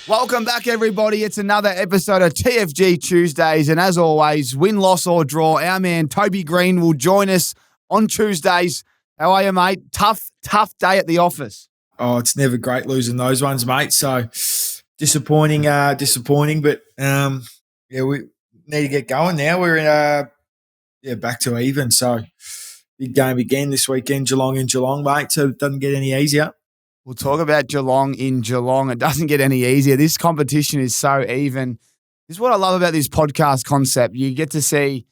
Welcome back, everybody. It's another episode of TFG Tuesdays. And as always, win, loss or draw, our man Toby Green will join us on Tuesdays. How are you, mate? Tough day at the office. Oh, it's never great losing those ones, mate. So disappointing, but we need to get going now. We're in back to even. So big game again this weekend, Geelong in Geelong, mate. So it doesn't get any easier. We'll talk about Geelong in Geelong. It doesn't get any easier. This competition is so even. This is what I love about this podcast concept. You get to see,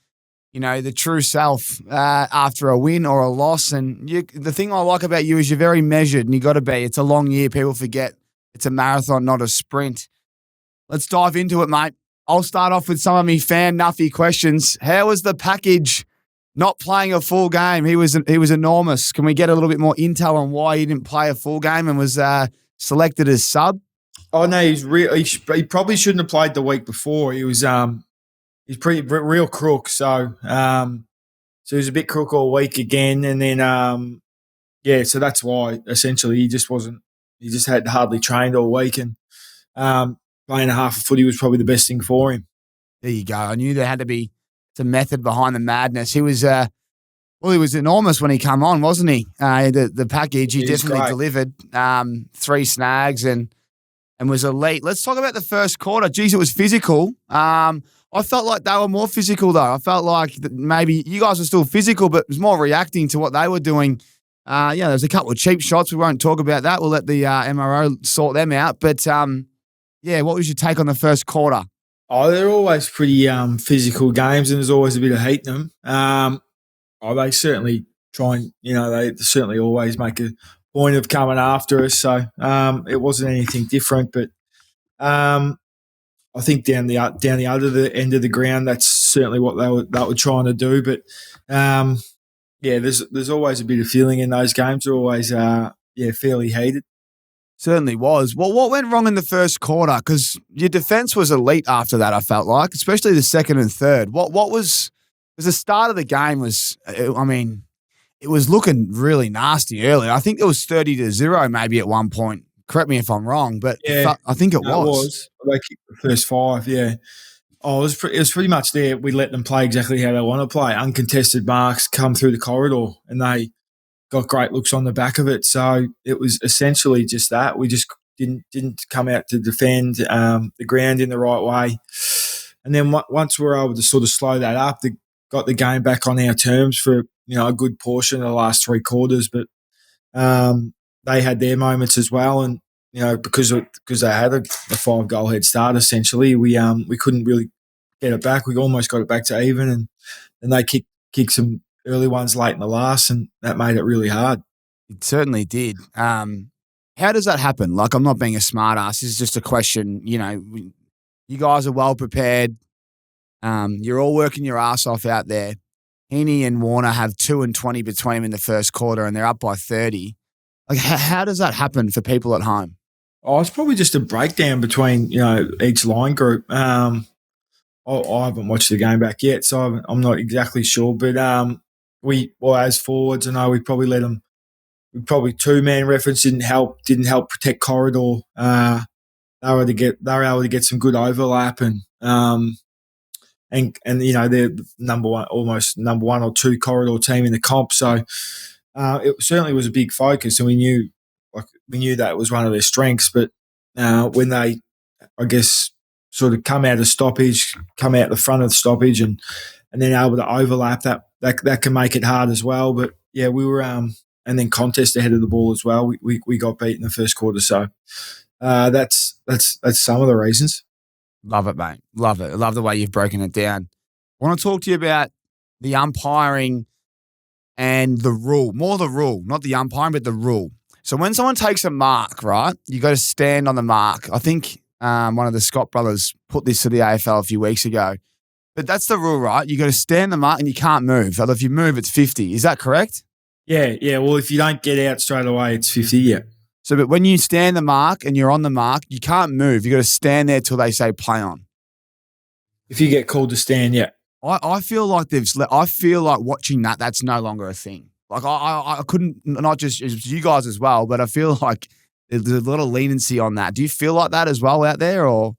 the true self after a win or a loss. And the thing I like about you is you're very measured, and you got to be. It's a long year. People forget it's a marathon, not a sprint. Let's dive into it, mate. I'll start off with some of me fan nuffy questions. How was the package not playing a full game? He was enormous. Can we get a little bit more intel on why he didn't play a full game and was selected as sub? Oh no, he probably shouldn't have played the week before. He's pretty real crook. So he was a bit crook all week again, and then so that's why essentially he just had hardly trained all week, and playing a half of footy was probably the best thing for him. There you go. I knew there had to be some method behind the madness. He was he was enormous when he came on, wasn't he? The package, he definitely delivered 3 snags and was elite. Let's talk about the first quarter. Geez, it was physical. I felt like they were more physical, though. I felt like maybe you guys were still physical, but it was more reacting to what they were doing. There was a couple of cheap shots. We won't talk about that. We'll let the MRO sort them out. But, what was your take on the first quarter? Oh, they're always pretty physical games, and there's always a bit of heat in them. They certainly try and, they certainly always make a point of coming after us. So it wasn't anything different, but I think down the other end of the ground, that's certainly what they were trying to do. But there's always a bit of feeling in those games. They're always fairly heated. Certainly was. Well, what went wrong in the first quarter? Because your defence was elite after that, I felt like, especially the second and third. What was – because the start of the game was – it was looking really nasty early. I think it was 30-0 maybe at one point. Correct me if I'm wrong, but I think it was. They kicked the first 5, yeah. Oh, it was pretty much there. We let them play exactly how they want to play. Uncontested marks come through the corridor, and they – got great looks on the back of it. So it was essentially just that. We just didn't come out to defend the ground in the right way. And then once we were able to sort of slow that up, got the game back on our terms for a good portion of the last 3 quarters. But they had their moments as well, and because they had a 5-goal head start, essentially we couldn't really get it back. We almost got it back to even, and they kicked some early ones late in the last, and that made it really hard. It certainly did. How does that happen? Like, I'm not being a smart ass. This is just a question. You guys are well prepared. You're all working your ass off out there. Heaney and Warner have 2 and 20 between them in the first quarter, and they're up by 30. Like, how does that happen for people at home? Oh, it's probably just a breakdown between each line group. I haven't watched the game back yet, so I'm not exactly sure, but as forwards, I know we probably let them. We probably 2-man reference didn't help protect corridor. They were able to get some good overlap, and they're almost number 1 or 2 corridor team in the comp. So it certainly was a big focus, and we knew that was one of their strengths. But when they, I guess, sort of come out the front of the stoppage, and then able to overlap that can make it hard as well. But yeah, we were and then contest ahead of the ball as well. We got beat in the first quarter, so that's some of the reasons. Love it, mate. Love it. I love the way you've broken it down. I want to talk to you about the umpiring and the rule. More the rule, not the umpiring, but the rule. So when someone takes a mark, right, you got to stand on the mark. I think one of the Scott brothers put this to the AFL a few weeks ago. But that's the rule, right? You got to stand the mark and you can't move. Although if you move, it's 50. Is that correct? Yeah. Well, if you don't get out straight away, it's 50, yeah. So, but when you stand the mark and you're on the mark, you can't move. You got to stand there till they say play on. If you get called to stand, yeah. I feel like I feel like watching that's no longer a thing. Like I couldn't, not just you guys as well, but I feel like there's a lot of leniency on that. Do you feel like that as well out there, or?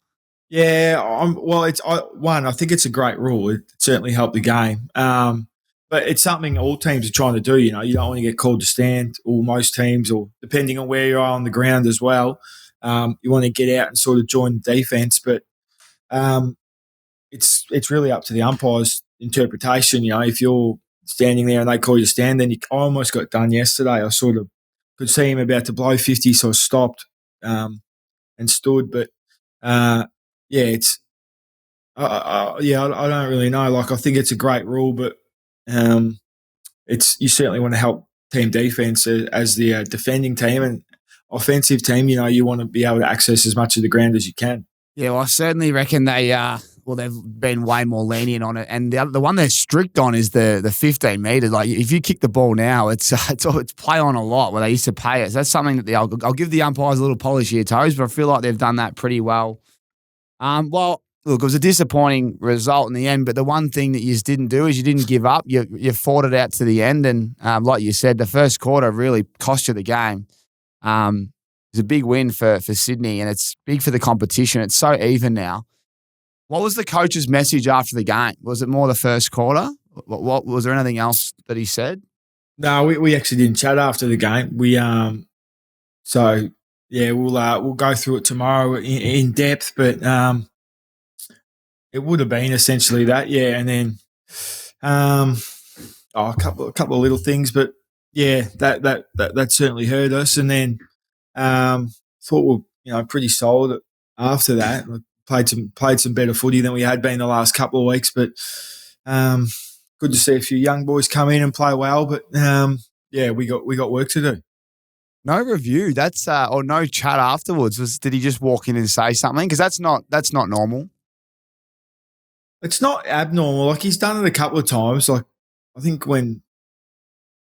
Yeah, I think it's a great rule. It certainly helped the game. But it's something all teams are trying to do. You know, you don't want to get called to stand, or most teams, or depending on where you are on the ground as well. You want to get out and sort of join the defence, but it's really up to the umpire's interpretation. You know, if you're standing there and they call you to stand, then I almost got done yesterday. I sort of could see him about to blow 50, so I stopped and stood. But yeah, I don't really know. Like, I think it's a great rule, but you certainly want to help team defense as the defending team and offensive team. You know, you want to be able to access as much of the ground as you can. Yeah, well, I certainly reckon they've been way more lenient on it, and the one they're strict on is the 15 metres. Like, if you kick the ball now, it's play on a lot where they used to pay it. So that's something that I'll give the umpires a little polish here, Toes, but I feel like they've done that pretty well. Well, look, it was a disappointing result in the end, but the one thing that you just didn't do is you didn't give up. You fought it out to the end, and like you said, the first quarter really cost you the game. It's a big win for Sydney, and it's big for the competition. It's so even now. What was the coach's message after the game? Was it more the first quarter? What was there anything else that he said? No, we actually didn't chat after the game. So yeah, we'll go through it tomorrow in depth, but it would have been essentially that, yeah, and then a couple of little things, but yeah, that certainly hurt us, and then thought we're pretty solid after that. Played some better footy than we had been the last couple of weeks, but good to see a few young boys come in and play well. But yeah, we got work to do. No review. That's or no chat afterwards. Did he just walk in and say something? Because that's not normal. It's not abnormal. Like, he's done it a couple of times. Like, I think when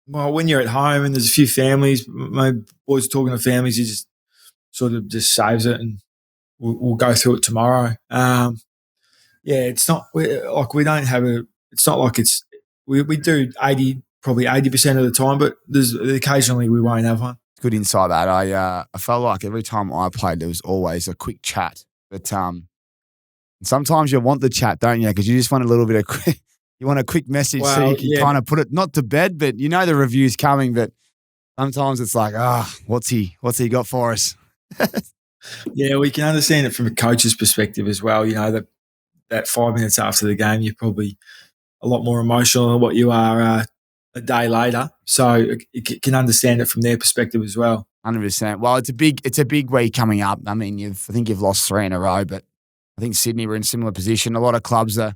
you're at home and there's a few families, my boys are talking to families, he just sort of just saves it, and we'll go through it tomorrow. Yeah, it's not like we don't have a. It's not like it's we do probably 80% of the time, but there's occasionally we won't have one. Good insight that. I felt like every time I played, there was always a quick chat, but sometimes you want the chat, don't you? Because you just want a little bit of you want a quick message so you can kind of put it not to bed, but you know the review's coming. But sometimes it's like, what's he got for us? Yeah, we can understand it from a coach's perspective as well. You know, that 5 minutes after the game, you're probably a lot more emotional than what you are a day later. So you can understand it from their perspective as well. 100%. Well, it's a big week coming up. I mean, I think you've lost 3 in a row, but I think Sydney were in a similar position. A lot of clubs are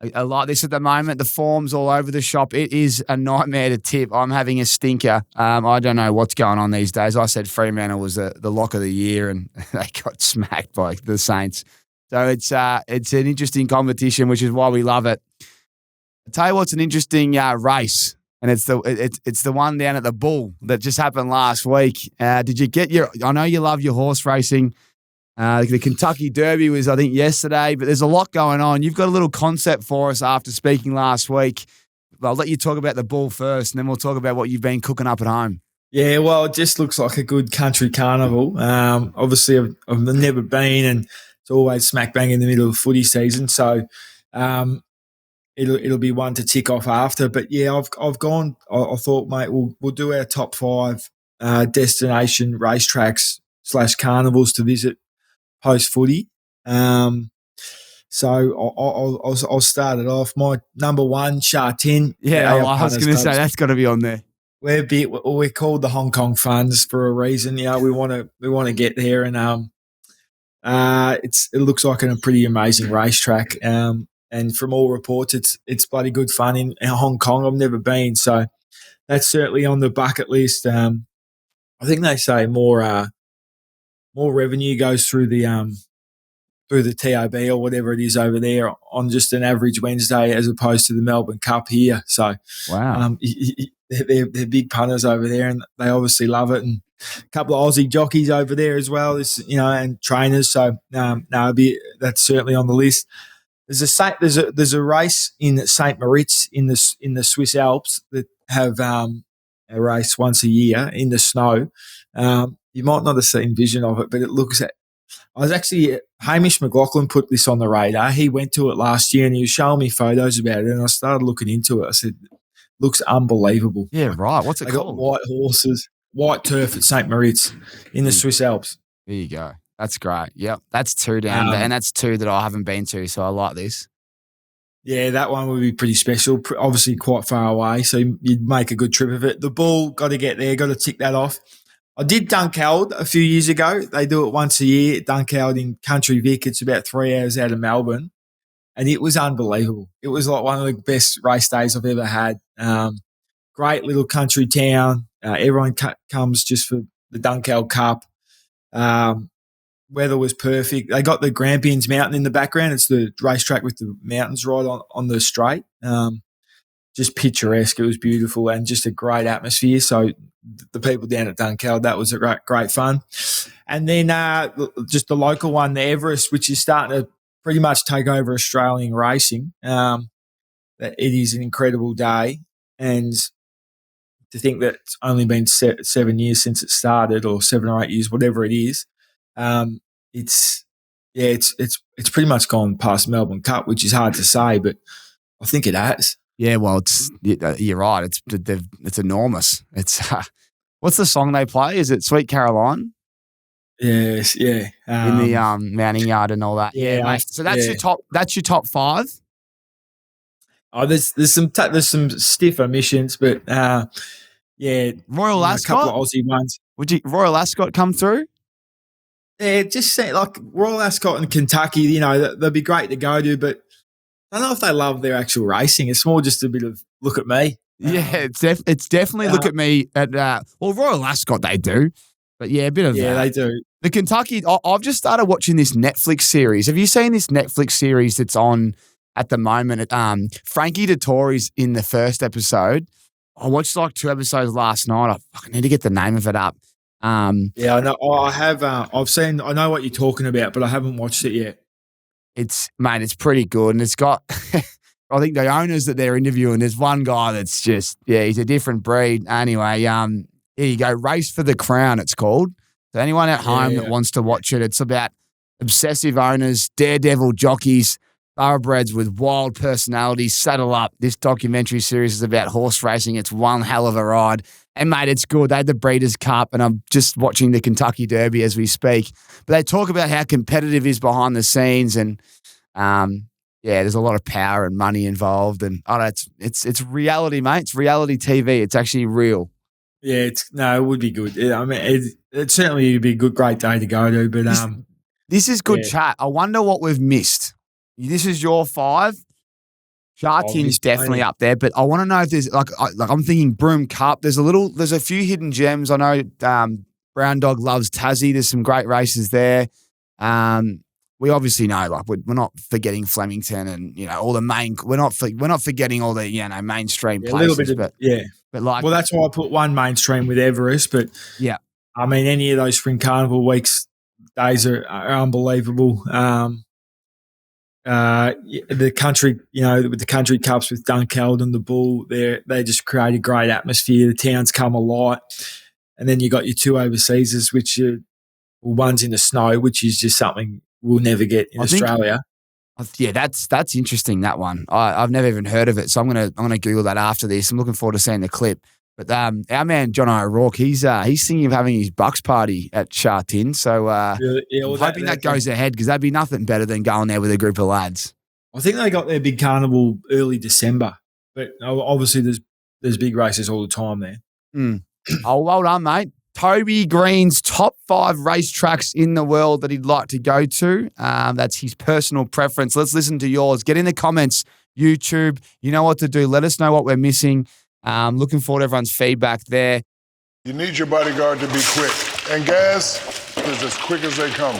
like this at the moment. The form's all over the shop. It is a nightmare to tip. I'm having a stinker. I don't know what's going on these days. I said Fremantle was the lock of the year, and they got smacked by the Saints. So it's an interesting competition, which is why we love it. I'll tell you what's an interesting race, and it's the one down at the Bull that just happened last week. Did you get I know you love your horse racing. The Kentucky Derby was, I think, yesterday, but there's a lot going on. You've got a little concept for us after speaking last week. I'll let you talk about the Bull first, and then we'll talk about what you've been cooking up at home. Yeah, well, it just looks like a good country carnival. Obviously, I've never been, and it's always smack bang in the middle of footy season, so it'll be one to tick off after. But yeah, I've gone. I thought, mate, we'll do our top 5 destination racetracks / carnivals to visit post-footy. So I'll start it off. My number 1, Sha Tin. Yeah, I was going to say that's got to be on there. We're called the Hong Kong Funds for a reason. You know, we want to get there, and it looks like a pretty amazing racetrack. And from all reports, it's bloody good fun in Hong Kong. I've never been, so that's certainly on the bucket list. I think they say more revenue goes through the TOB or whatever it is over there on just an average Wednesday as opposed to the Melbourne Cup here. So, wow, they're big punters over there, and they obviously love it. And a couple of Aussie jockeys over there as well, and trainers. So, that's certainly on the list. There's a race in St. Moritz in the Swiss Alps that have a race once a year in the snow. you might not have seen vision of it, but it looks at. I was actually Hamish McLaughlin put this on the radar. He went to it last year and he was showing me photos about it, and I started looking into it. I said, "Looks unbelievable." Yeah, right. What's it They got called? white horses, white turf at St. Moritz in the Swiss Alps. There you go. That's great. Yep, that's 2 down there, and that's 2 that I haven't been to, so I like this. Yeah, that one would be pretty special. Obviously, quite far away, so you'd make a good trip of it. The Bull, got to get there, got to tick that off. I did Dunkeld a few years ago. They do it once a year, Dunkeld in Country Vic. It's about 3 hours out of Melbourne, and it was unbelievable. It was like one of the best race days I've ever had. Great little country town. Everyone comes just for the Dunkeld Cup. Weather was perfect. They got the Grampians Mountain in the background. It's the racetrack with the mountains right on the straight. Just picturesque. It was beautiful and just a great atmosphere. So the people down at Dunkeld, that was a great fun. And then just the local one, the Everest, which is starting to pretty much take over Australian racing. It is an incredible day. And to think that it's only been 7 years since it started, or 7 or 8 years, whatever it is, it's pretty much gone past Melbourne Cup, which is hard to say, but I think it has. Yeah, well, you're right. It's enormous. It's what's the song they play? Is it Sweet Caroline? Yes, yeah. In the mounting yard and all that. Yeah, mate. So that's your top. That's your top 5. Oh, there's some stiff omissions, but Royal Ascot, a couple of Aussie ones. Would Royal Ascot come through? Yeah, just say like Royal Ascot and Kentucky. They'd be great to go to, but I don't know if they love their actual racing. It's more just a bit of look at me. Yeah, it's definitely look at me at Royal Ascot they do, but yeah, a bit of they do. The Kentucky. I've just started watching this Netflix series. Have you seen this Netflix series that's on at the moment? Frankie Dettori's in the first episode. I watched like 2 episodes last night. I need to get the name of it up. Yeah, I know. I have. I've seen. I know what you're talking about, but I haven't watched it yet. It's pretty good, and it's got. I think the owners that they're interviewing, there's one guy that's just he's a different breed. Anyway, here you go. Race for the Crown, it's called. So anyone at home that wants to watch it, it's about obsessive owners, daredevil jockeys, thoroughbreds with wild personalities. Saddle up. This documentary series is about horse racing. It's one hell of a ride. And, mate, it's good. They had the Breeders' Cup, and I'm just watching the Kentucky Derby as we speak. But they talk about how competitive it is behind the scenes, and, there's a lot of power and money involved. And, it's reality, mate. It's reality TV. It's actually real. Yeah, it would be good. I mean, it certainly would be a great day to go to. But this is good chat. I wonder what we've missed. This is your 5. Chartin's definitely up there, but I want to know if there's like I'm thinking Broome Cup. There's a few hidden gems. I know Brown Dog loves Tassie. There's some great races there. We obviously know we're not forgetting Flemington and all the main. We're not forgetting all the mainstream places. A little bit, but that's why I put one mainstream with Everest. But I mean any of those Spring Carnival weeks days are unbelievable. The country, with the country cups with Dunkeld and the Bull, they just create a great atmosphere. The towns come alive, and then you got your 2 overseas, which are one's in the snow, which is just something we'll never get in Australia. That's interesting. That one I've never even heard of it, so I'm gonna Google that after this. I'm looking forward to seeing the clip. But our man John O'Rourke, he's thinking of having his Bucks party at Chartin. So I'm hoping that goes ahead, because that'd be nothing better than going there with a group of lads. I think they got their big carnival early December, but obviously there's big races all the time there. Oh, well done, mate. Toby Green's top 5 racetracks in the world that he'd like to go to. That's his personal preference. Let's listen to yours. Get in the comments, YouTube. You know what to do. Let us know what we're missing. Looking forward to everyone's feedback there. You need your bodyguard to be quick. And Gas is as quick as they come.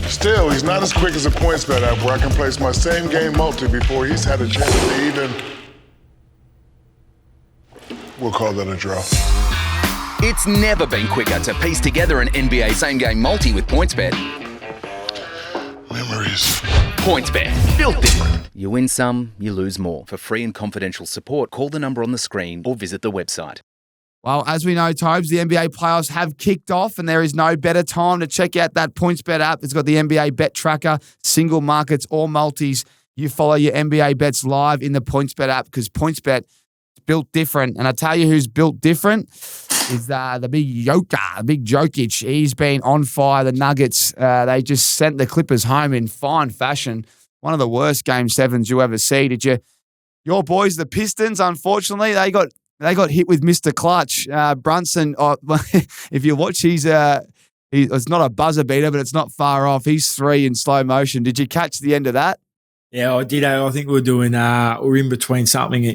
Still, he's not as quick as a PointsBet app where I can place my same game multi before he's had a chance to even... We'll call that a draw. It's never been quicker to piece together an NBA same-game multi with PointsBet. Memories. PointsBet. Built different. You win some, you lose more. For free and confidential support, call the number on the screen or visit the website. Well, as we know, Tobes, the NBA playoffs have kicked off, and there is no better time to check out that PointsBet app. It's got the NBA bet tracker, single markets or multis. You follow your NBA bets live in the PointsBet app because PointsBet is built different. And I tell you who's built different is the big Joker, the big Jokic. He's been on fire. The Nuggets, they just sent the Clippers home in fine fashion. One of the worst Game 7s you ever see. Your boys, the Pistons, unfortunately, they got hit with Mr. Clutch. Brunson, if you watch, it's not a buzzer beater, but it's not far off. He's 3 in slow motion. Did you catch the end of that? Yeah, I did. I think we were in between something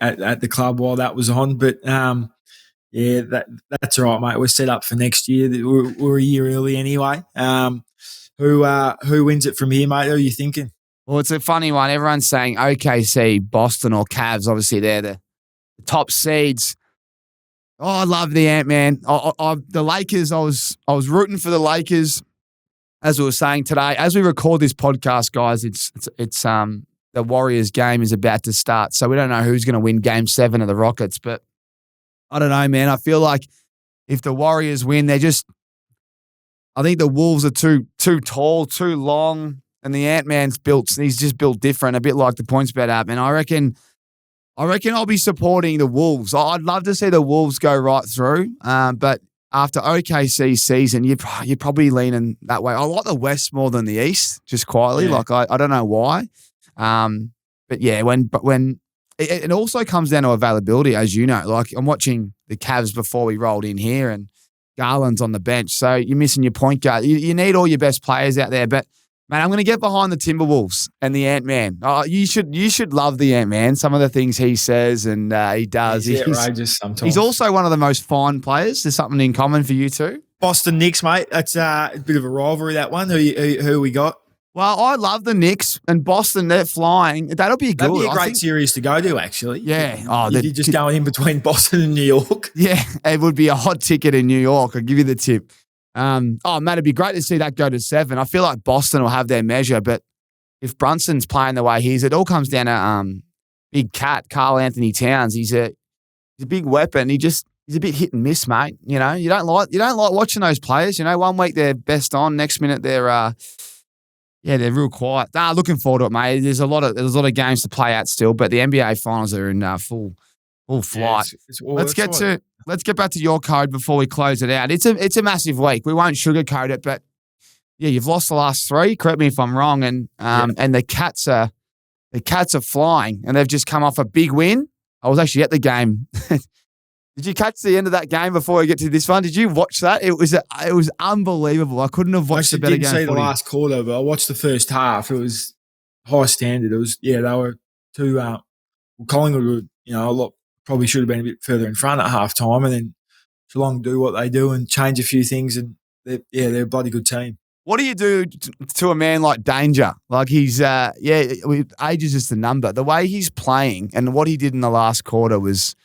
at the club while that was on. But, yeah, that's all right, mate. We're set up for next year. We're a year early anyway. Who wins it from here, mate? Who are you thinking? Well, it's a funny one. Everyone's saying OKC, Boston, or Cavs. Obviously, they're the top seeds. Oh, I love the Ant-Man. The Lakers, I was rooting for the Lakers, as we were saying today. As we record this podcast, guys, it's the Warriors game is about to start. So we don't know who's going to win Game 7 of the Rockets. But I don't know, man. I feel like if the Warriors win, I think the Wolves are too tall, too long, and the Ant-Man's he's just built different, a bit like the PointsBet app. And I reckon I'll be supporting the Wolves. I'd love to see the Wolves go right through, but after OKC's season, you're probably leaning that way. I like the West more than the East, just quietly. Yeah. Like I don't know why, but yeah, when it also comes down to availability, as you know. Like I'm watching the Cavs before we rolled in here, and Garland's on the bench, so you're missing your point guard. You need all your best players out there, but. Man, I'm going to get behind the Timberwolves and the Ant-Man. Oh, you should love the Ant-Man. Some of the things he says and he does. He's outrageous sometimes. He's also one of the most fine players. There's something in common for you two. Boston Knicks, mate. That's a bit of a rivalry, that one. Who we got? Well, I love the Knicks and Boston. They're flying. That'll be good. That'd be a great series to go to, actually. Yeah. Oh, you're just going in between Boston and New York. Yeah, it would be a hot ticket in New York. I'll give you the tip. Man, it'd be great to see that go to 7. I feel like Boston will have their measure, but if Brunson's playing the way he is, it all comes down to big cat, Karl Anthony Towns. He's a big weapon. He's a bit hit and miss, mate. You know, you don't like watching those players. You know, one week they're best on, next minute they're real quiet. Looking forward to it, mate. There's a lot of games to play out still, but the NBA finals are in full flight. Yeah, Let's get back to your code before we close it out. It's a massive week. We won't sugarcoat it, but yeah, you've lost the last 3. Correct me if I'm wrong. And and the Cats are flying, and they've just come off a big win. I was actually at the game. Did you catch the end of that game before we get to this one? Did you watch that? It was unbelievable. I couldn't have watched a better game. I didn't see the last quarter, but I watched the first half. It was high standard. It was they were too. Collingwood, probably should have been a bit further in front at half time, and then Geelong do what they do and change a few things, and they're a bloody good team. What do you do to a man like Danger? Like he's age is just a number. The way he's playing and what he did in the last quarter was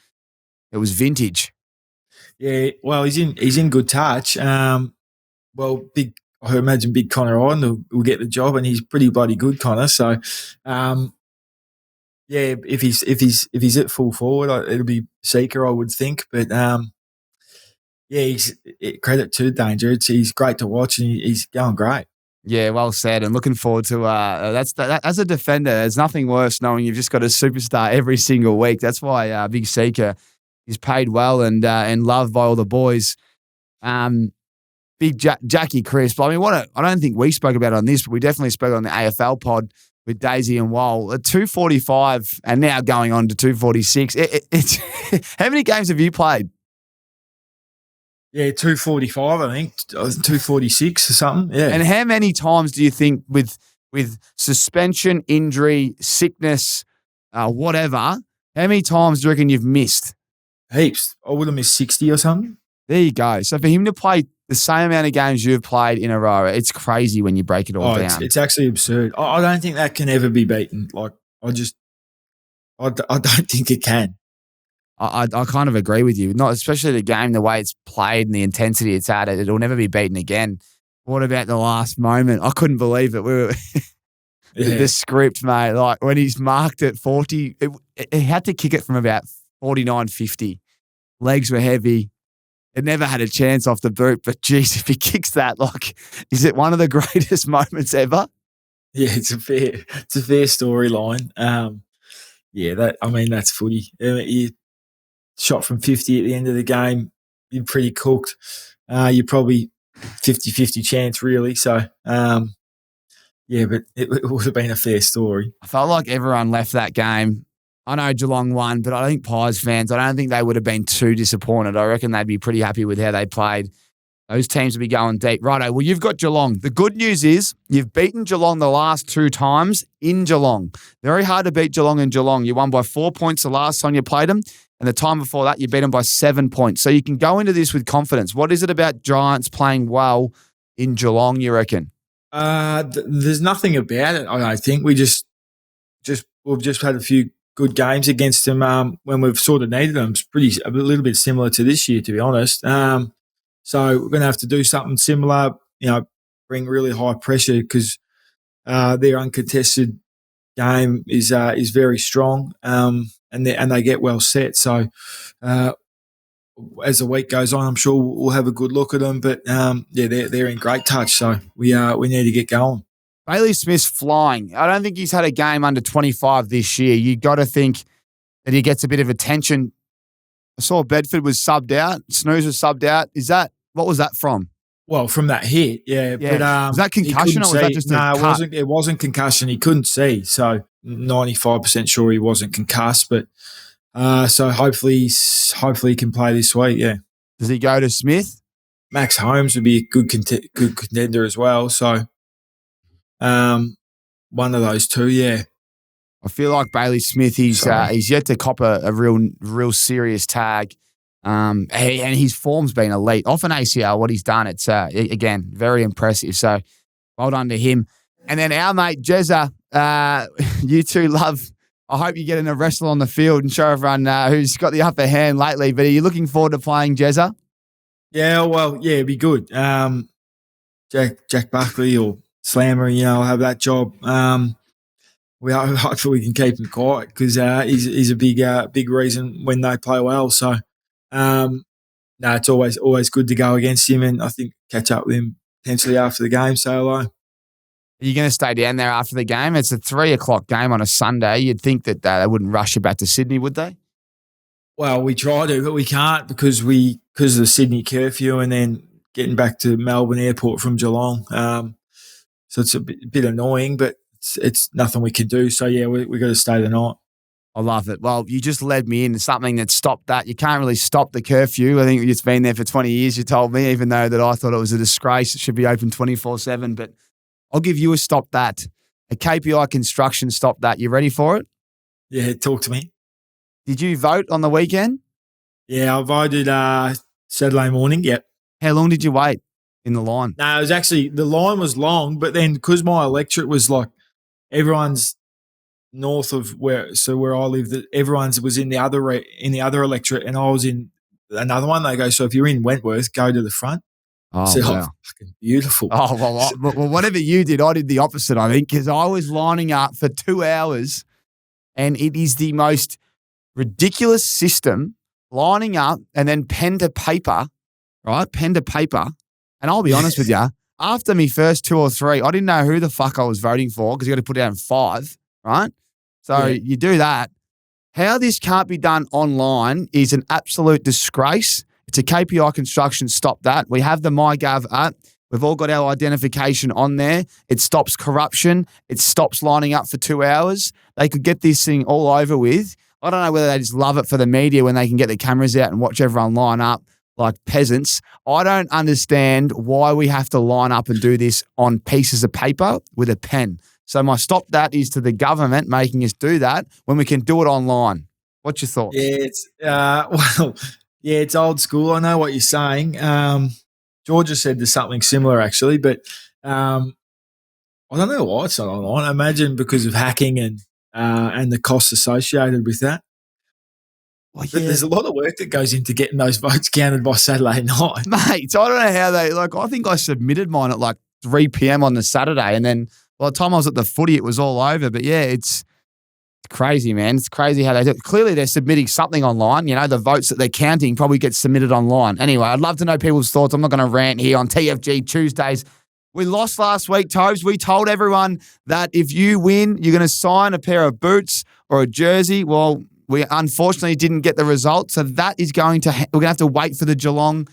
vintage. Yeah, well, he's in good touch. I imagine Big Connor Iden will get the job, and he's pretty bloody good, Connor. So. Yeah, if he's at full forward, it'll be Seeker, I would think. But credit to Danger. He's great to watch, and he's going great. Yeah, well said. And looking forward to that. As a defender, there's nothing worse knowing you've just got a superstar every single week. That's why Big Seeker is paid well and loved by all the boys. Big Jackie Crisp. I mean, I don't think we spoke about it on this, but we definitely spoke on the AFL pod with Daisy and Wall at 245 and now going on to 246. It's how many games have you played? Yeah, 245, I think. 246 or something. Yeah. And how many times do you think with suspension, injury, sickness, whatever, how many times do you reckon you've missed? Heaps. I would have missed 60 or something. There you go. So for him to play the same amount of games you've played in a row, it's crazy when you break it all down. It's actually absurd. I don't think that can ever be beaten. Like, I don't think it can. I kind of agree with you. Not especially the game, the way it's played and the intensity it's at. It'll never be beaten again. What about the last moment? I couldn't believe it. The script, mate. Like when he's marked at 40, he had to kick it from about 49-50. legs were heavy. It never had a chance off the boot, but geez, if he kicks that, like, is it one of the greatest moments ever? Yeah, it's a fair storyline. That's footy. You shot from 50 at the end of the game. You're pretty cooked. You're probably 50-50 chance, really. So, but it would have been a fair story. I felt like everyone left that game. I know Geelong won, but I think Pies fans, I don't think they would have been too disappointed. I reckon they'd be pretty happy with how they played. Those teams would be going deep. Righto, well, you've got Geelong. The good news is you've beaten Geelong the last 2 times in Geelong. Very hard to beat Geelong in Geelong. You won by 4 points the last time you played them, and the time before that you beat them by 7 points. So you can go into this with confidence. What is it about Giants playing well in Geelong, you reckon? There's nothing about it. I think we've just had a few good games against them when we've sort of needed them. It's a little bit similar to this year, to be honest. So we're going to have to do something similar, bring really high pressure because their uncontested game is very strong and they get well set. So as the week goes on, I'm sure we'll have a good look at them. But they're in great touch. So we need to get going. Bailey Smith's flying. I don't think he's had a game under 25 this year. You got to think that he gets a bit of attention. I saw Bedford was subbed out. Snooze was subbed out. What was that from? Well, from that hit, yeah. But, was that concussion or was that just a cut? It wasn't concussion. He couldn't see. So 95% sure he wasn't concussed. But so hopefully he can play this week, yeah. Does he go to Smith? Max Holmes would be a good contender as well. So one of those two, yeah. I feel like Bailey Smith, he's yet to cop a real serious tag. And his form's been elite. Off an ACL, what he's done, it's, again, very impressive. So well done to him. And then our mate, Jezza, you two love, I hope you get in a wrestle on the field and show everyone who's got the upper hand lately. But are you looking forward to playing Jezza? Yeah, well, yeah, it'd be good. Jack Buckley or Slammer, have that job. Hopefully we can keep him quiet because he's a big reason when they play well. So, it's always good to go against him, and I think catch up with him potentially after the game. So, are you going to stay down there after the game? It's a 3:00 game on a Sunday. You'd think that they wouldn't rush you back to Sydney, would they? Well, we try to, but we can't because of the Sydney curfew, and then getting back to Melbourne Airport from Geelong. So it's a bit annoying, but it's nothing we can do. So, yeah, we got to stay the night. I love it. Well, you just led me into something that stopped that. You can't really stop the curfew. I think it's been there for 20 years, you told me, even though that I thought it was a disgrace. It should be open 24/7. But I'll give you a stop that. A KPI Construction stop that. You ready for it? Yeah, talk to me. Did you vote on the weekend? Yeah, I voted Saturday morning, yep. How long did you wait in the line? No, it was actually, the line was long, but then because my electorate was like, everyone's north of where I live, that everyone's was in the other electorate, and I was in another one. They go, so if you're in Wentworth, go to the front. Oh, wow. Fucking beautiful. Oh, well, whatever you did, I did the opposite, I think, because I was lining up for 2 hours, and it is the most ridiculous system, lining up and then pen to paper, right? Pen to paper. And I'll be honest with you, after me first 2 or 3, I didn't know who the fuck I was voting for because you got to put it down 5, right? So you do that. How this can't be done online is an absolute disgrace. It's a KPI Construction, stop that. We have the MyGov app. We've all got our identification on there. It stops corruption. It stops lining up for 2 hours. They could get this thing all over with. I don't know whether they just love it for the media when they can get the cameras out and watch everyone line up like peasants. I don't understand why we have to line up and do this on pieces of paper with a pen. So my stop that is to the government making us do that when we can do it online. What's your thoughts? Yeah, it's old school. I know what you're saying. Georgia said there's something similar actually, but I don't know why it's not online. I imagine because of hacking and the costs associated with that. Well, yeah. But there's a lot of work that goes into getting those votes counted by Saturday night. Mate, I don't know how I think I submitted mine at like 3 p.m. on the Saturday, and then by the time I was at the footy, it was all over. But yeah, it's crazy, man. It's crazy how they do it. Clearly they're submitting something online. You know, the votes that they're counting probably get submitted online. Anyway, I'd love to know people's thoughts. I'm not going to rant here on TFG Tuesdays. We lost last week, Tobes. We told everyone that if you win, you're going to sign a pair of boots or a jersey. Well, we unfortunately didn't get the result. So that is we're going to have to wait for the Geelong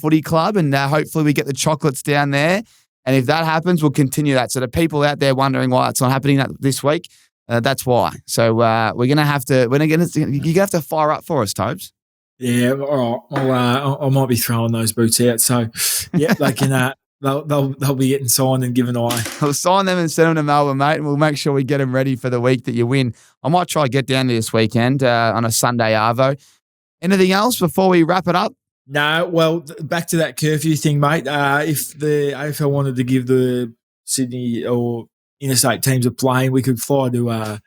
Footy Club, and hopefully we get the chocolates down there. And if that happens, we'll continue that. So the people out there wondering why it's not happening this week, that's why. So you're going to have to fire up for us, Tobes. Yeah, all right. I might be throwing those boots out. So yeah, they can. They'll be getting signed and given away. We'll sign them and send them to Melbourne, mate, and we'll make sure we get them ready for the week that you win. I might try to get down to this weekend on a Sunday arvo. Anything else before we wrap it up? No, well, back to that curfew thing, mate. If the AFL wanted to give the Sydney or interstate teams a plane, we could fly to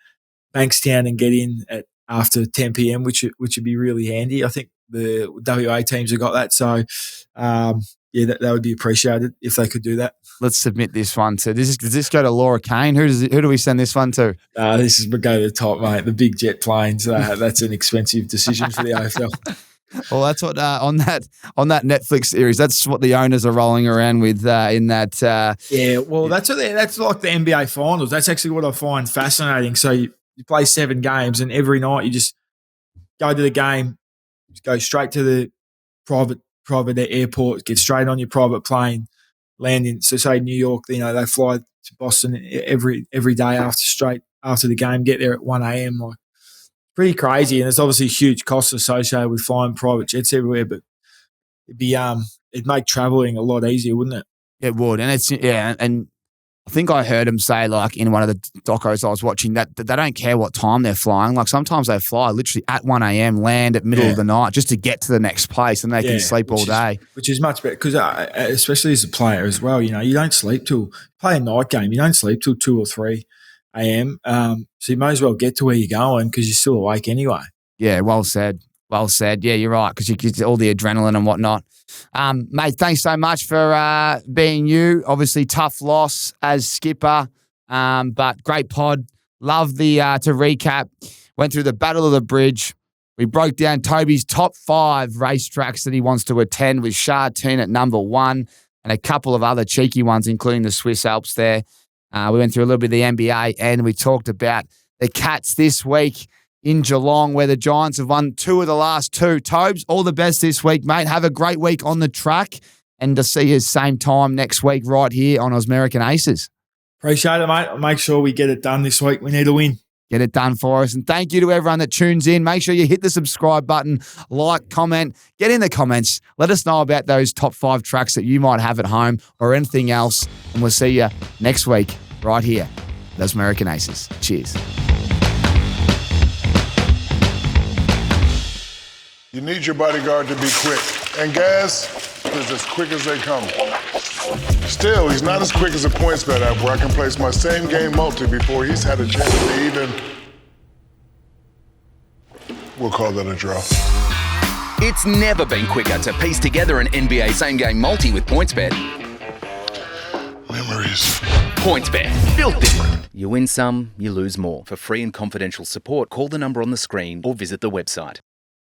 Bankstown and get in after 10 p.m, which would be really handy. I think the WA teams have got that. So, yeah, that would be appreciated if they could do that. Let's submit this one to. Does this go to Laura Kane? Who do we send this one to? This is go to the top, mate. The big jet planes. That's an expensive decision for the AFL. Well, that's what on that Netflix series. That's what the owners are rolling around with in that. Yeah, well, that's like the NBA finals. That's actually what I find fascinating. So you play 7 games, and every night you just go to the game, just go straight to the private airport, get straight on your private plane, land in. So say New York, they fly to Boston every day after the game, get there at 1 a.m. Like, pretty crazy, and there's obviously huge costs associated with flying private jets everywhere. But it'd make travelling a lot easier, wouldn't it? It would, and and I think I heard him say, like, in one of the docos I was watching, that they don't care what time they're flying. Like, sometimes they fly literally at 1 a.m, land at middle of the night just to get to the next place, and they can sleep all day. Which is much better because, especially as a player as well, you don't sleep play a night game, you don't sleep till 2 or 3 a.m. So you may as well get to where you're going because you're still awake anyway. Yeah, well said. Well said. Yeah, you're right, because you get all the adrenaline and whatnot. Mate, thanks so much for being you. Obviously, tough loss as skipper, but great pod. Love to recap. Went through the Battle of the Bridge. We broke down Toby's top 5 racetracks that he wants to attend, with Chartine at number 1 and a couple of other cheeky ones, including the Swiss Alps there. We went through a little bit of the NBA, and we talked about the Cats this week in Geelong, where the Giants have won 2 of the last 2. Tobes, all the best this week, mate. Have a great week on the track, and to see you same time next week right here on American Aces. Appreciate it, mate. I'll make sure we get it done this week. We need a win. Get it done for us. And thank you to everyone that tunes in. Make sure you hit the subscribe button, like, comment, get in the comments. Let us know about those top 5 tracks that you might have at home or anything else. And we'll see you next week right here, those American Aces. Cheers. You need your bodyguard to be quick. And Gas is as quick as they come. Still, he's not as quick as a PointsBet app where I can place my same game multi before he's had a chance to even. We'll call that a draw. It's never been quicker to piece together an NBA same-game multi with PointsBet. Memories. PointsBet, built different. You win some, you lose more. For free and confidential support, call the number on the screen or visit the website.